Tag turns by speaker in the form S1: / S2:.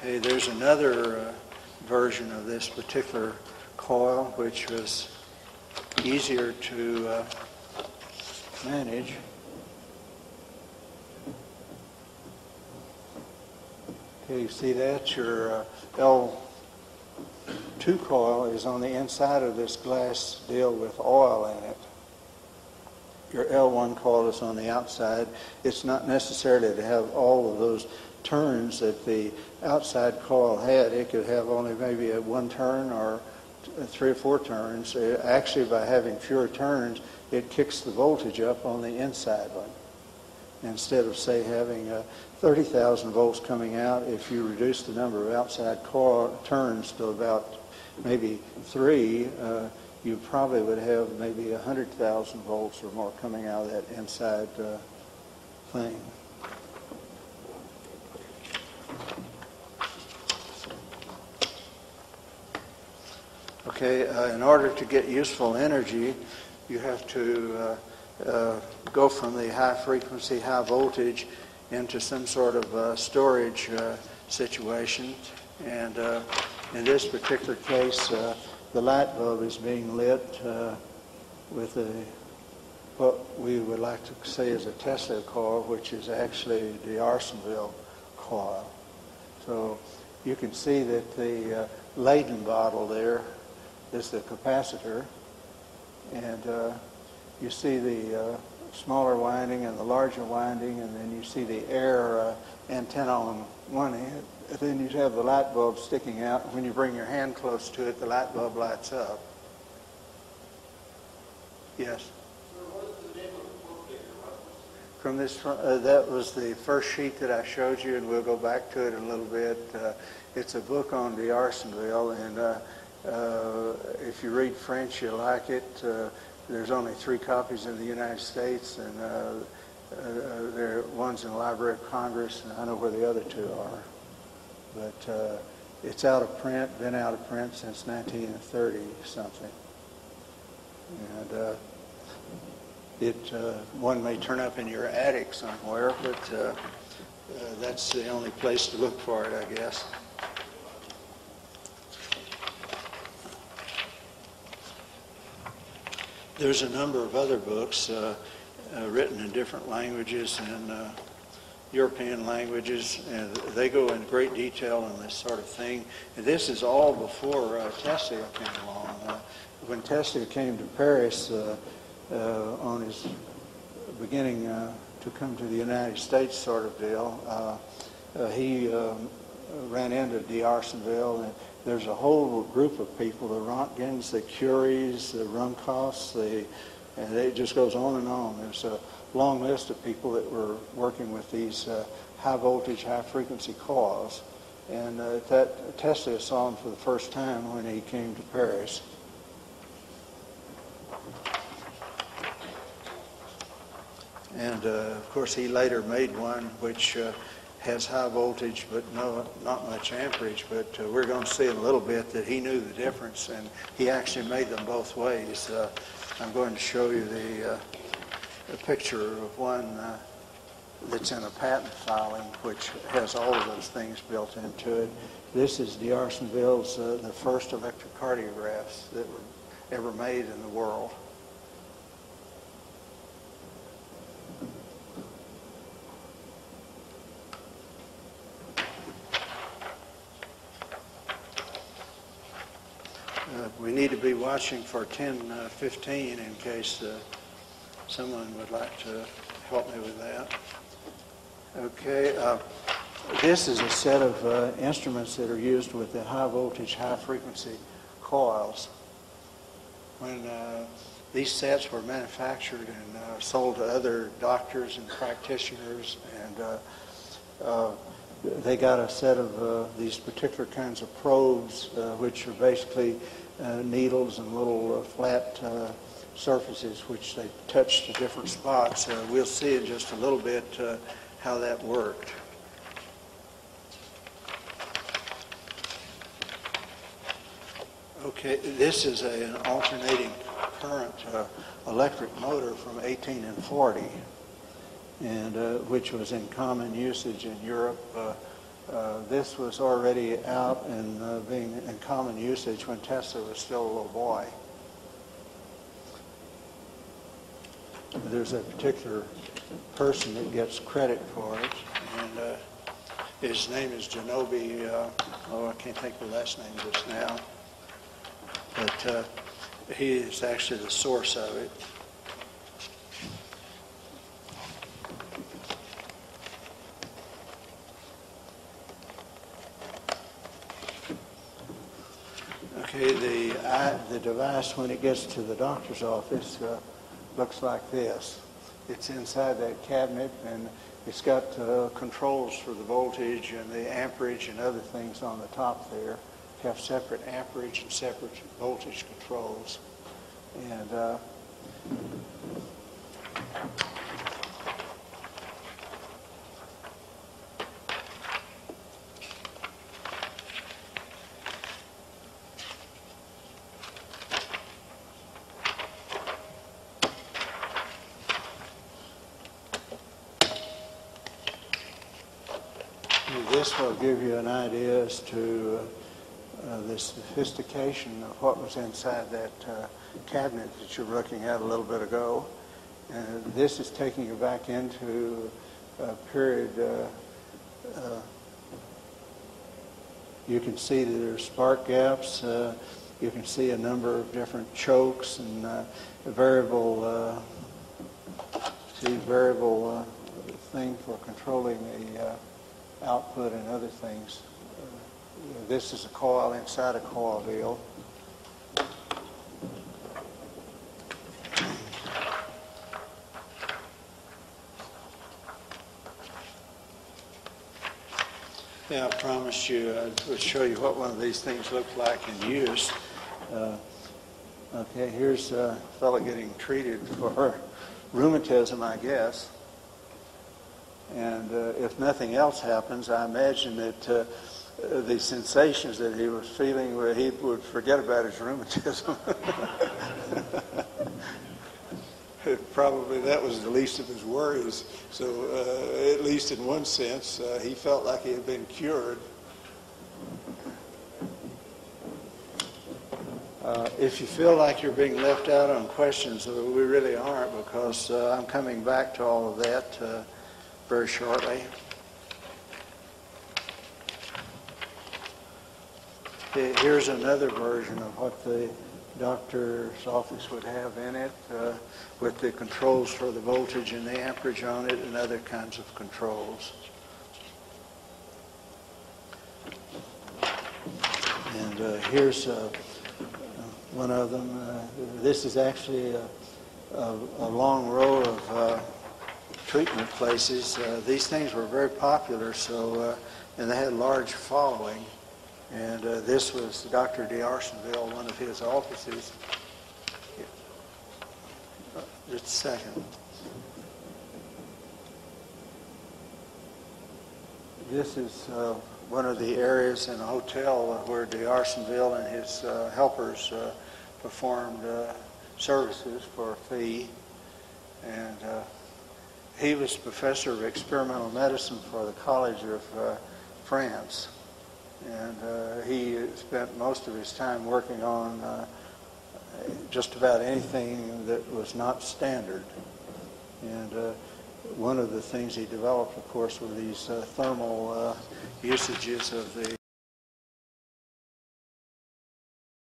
S1: Okay, there's another version of this particular coil which was easier to manage. Okay, you see that? Your L2 coil is on the inside of this glass deal with oil in it. Your L1 coil is on the outside. It's not necessarily to have all of those turns that the outside coil had. It could have only maybe a 1 turn or 3 or 4 turns. Actually, by having fewer turns, it kicks the voltage up on the inside one. Instead of, say, having 30,000 volts coming out, if you reduce the number of outside coil turns to about maybe 3, you probably would have maybe 100,000 volts or more coming out of that inside thing. Okay, in order to get useful energy, you have to go from the high frequency, high voltage into some sort of storage situation. And in this particular case, the light bulb is being lit with what we would like to say is a Tesla coil, which is actually the D'Arsonville coil. So you can see that the Leyden bottle there is the capacitor, and you see the smaller winding and the larger winding, and then you see the air antenna on one end, and then you have the light bulb sticking out. When you bring your hand close to it, the light bulb lights up. Yes? From this, that was the first sheet that I showed you, and we'll go back to it in a little bit. It's a book on D'Arsonville, and if you read French, you'll like it. There's only 3 copies in the United States, and one's in the Library of Congress, and I know where the other 2 are. But it's out of print, been out of print since 1930-something. And one may turn up in your attic somewhere, but that's the only place to look for it, I guess. There's a number of other books written in different languages and European languages, and they go in great detail on this sort of thing. And this is all before Tesla came along. When Tesla came to Paris on his beginning to come to the United States sort of deal, he ran into D'Arsonville, and there's a whole group of people, the Röntgens, the Curies, the Rumkoffs, and it just goes on and on. There's a long list of people that were working with these high voltage, high frequency coils. And that Tesla saw them for the first time when he came to Paris. And of course he later made one which has high voltage but not much amperage, but we're going to see in a little bit that he knew the difference, and he actually made them both ways. I'm going to show you the picture of one that's in a patent filing which has all of those things built into it. This is D'Arsonville's the first electrocardiographs that were ever made in the world. We need to be watching for 10:15 in case someone would like to help me with that. Okay, this is a set of instruments that are used with the high voltage, high frequency coils. When these sets were manufactured and sold to other doctors and practitioners, and they got a set of these particular kinds of probes, which are basically needles and little flat surfaces which they touch to different spots. We'll see in just a little bit how that worked. Okay, this is an alternating current electric motor from 1840, and which was in common usage in Europe This was already out and being in common usage when Tesla was still a little boy. There's a particular person that gets credit for it, and his name is Genobi, I can't think of the last name just now, but he is actually the source of it. Okay, the device, when it gets to the doctor's office, looks like this. It's inside that cabinet, and it's got controls for the voltage and the amperage and other things on the top there. You have separate amperage and separate voltage controls. And this will give you an idea as to the sophistication of what was inside that cabinet that you were looking at a little bit ago. And this is taking you back into a period. You can see that there's spark gaps. You can see a number of different chokes and variable thing for controlling the output and other things. This is a coil inside a coil wheel. Yeah, I promised you I would show you what one of these things looked like in use. Okay, here's a fellow getting treated for rheumatism, I guess. And if nothing else happens, I imagine that the sensations that he was feeling, where he would forget about his rheumatism. Probably that was the least of his worries. So at least in one sense, he felt like he had been cured. If you feel like you're being left out on questions, we really aren't, because I'm coming back to all of that very shortly. Here's another version of what the doctor's office would have in it, with the controls for the voltage and the amperage on it and other kinds of controls. And here's one of them. This is actually a long row of treatment places. These things were very popular, so and they had a large following. And this was Dr. D'Arsonville, one of his offices. Just a second. This is one of the areas in a hotel where D'Arsonville and his helpers performed services for a fee. And he was professor of experimental medicine for the College of France. And he spent most of his time working on just about anything that was not standard. And one of the things he developed, of course, were these thermal usages of the